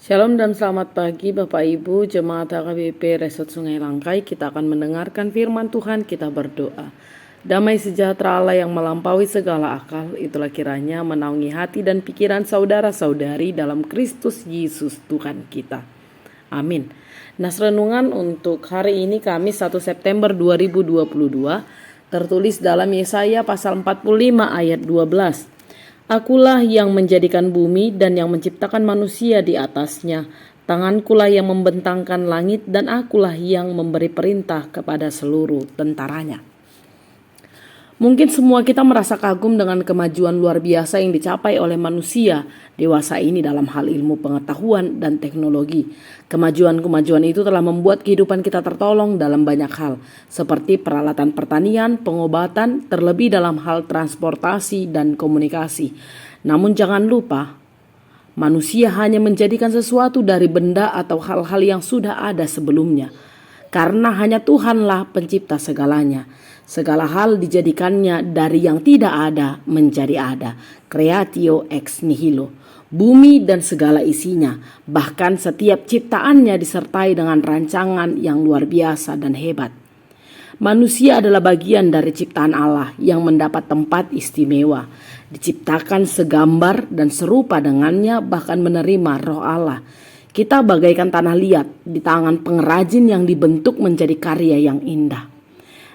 Shalom dan selamat pagi Bapak Ibu Jemaat HKBP Resort Sungai Langkai. Kita akan mendengarkan firman Tuhan, kita berdoa. Damai sejahtera Allah yang melampaui segala akal, itulah kiranya menaungi hati dan pikiran saudara-saudari dalam Kristus Yesus Tuhan kita. Amin. Nas renungan untuk hari ini Kamis 1 September 2022 tertulis dalam Yesaya pasal 45 ayat 12. Akulah yang menjadikan bumi dan yang menciptakan manusia di atasnya. Tangankulah yang membentangkan langit dan akulah yang memberi perintah kepada seluruh tentaranya. Mungkin semua kita merasa kagum dengan kemajuan luar biasa yang dicapai oleh manusia dewasa ini dalam hal ilmu pengetahuan dan teknologi. Kemajuan-kemajuan itu telah membuat kehidupan kita tertolong dalam banyak hal, seperti peralatan pertanian, pengobatan, terlebih dalam hal transportasi dan komunikasi. Namun jangan lupa, manusia hanya menjadikan sesuatu dari benda atau hal-hal yang sudah ada sebelumnya. Karena hanya Tuhanlah pencipta segalanya. Segala hal dijadikannya dari yang tidak ada menjadi ada. Creatio ex nihilo. Bumi dan segala isinya, bahkan setiap ciptaannya disertai dengan rancangan yang luar biasa dan hebat. Manusia adalah bagian dari ciptaan Allah yang mendapat tempat istimewa. Diciptakan segambar dan serupa dengannya, bahkan menerima roh Allah. Kita bagaikan tanah liat di tangan pengrajin yang dibentuk menjadi karya yang indah.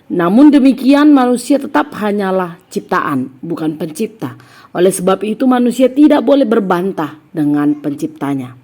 Namun demikian manusia tetap hanyalah ciptaan, bukan pencipta. Oleh sebab itu manusia tidak boleh berbantah dengan penciptanya.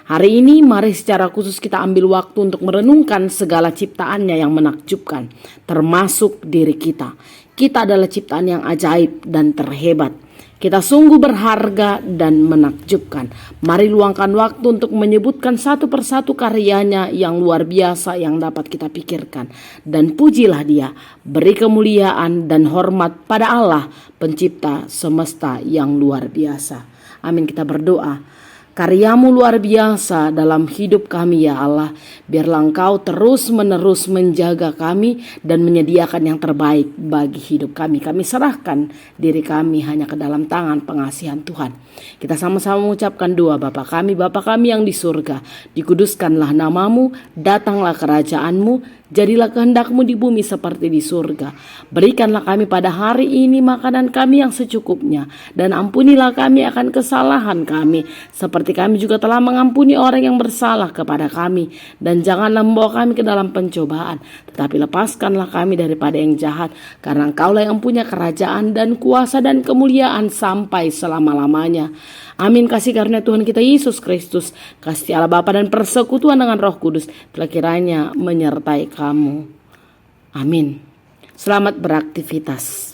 Hari ini mari secara khusus kita ambil waktu untuk merenungkan segala ciptaannya yang menakjubkan, termasuk diri kita. Kita adalah ciptaan yang ajaib dan terhebat. Kita sungguh berharga dan menakjubkan. Mari luangkan waktu untuk menyebutkan satu persatu karyanya yang luar biasa yang dapat kita pikirkan. Dan pujilah dia, beri kemuliaan dan hormat pada Allah, pencipta semesta yang luar biasa. Amin, kita berdoa. Karyamu luar biasa dalam hidup kami ya Allah. Biarlah Engkau terus menerus menjaga kami dan menyediakan yang terbaik bagi hidup kami. Kami serahkan diri kami hanya ke dalam tangan pengasihan Tuhan. Kita sama-sama mengucapkan doa. Bapa kami yang di surga, dikuduskanlah namamu, datanglah kerajaanmu, jadilah kehendak-Mu di bumi seperti di surga. Berikanlah kami pada hari ini makanan kami yang secukupnya, dan ampunilah kami akan kesalahan kami, seperti kami juga telah mengampuni orang yang bersalah kepada kami. Dan janganlah membawa kami ke dalam pencobaan, tetapi lepaskanlah kami daripada yang jahat, karena Engkaulah yang punya kerajaan dan kuasa dan kemuliaan sampai selama-lamanya. Amin. Kasih karunia Tuhan kita Yesus Kristus, kasih Allah Bapa dan persekutuan dengan Roh Kudus telah kiranya menyertai kamu. Amin. Selamat beraktivitas.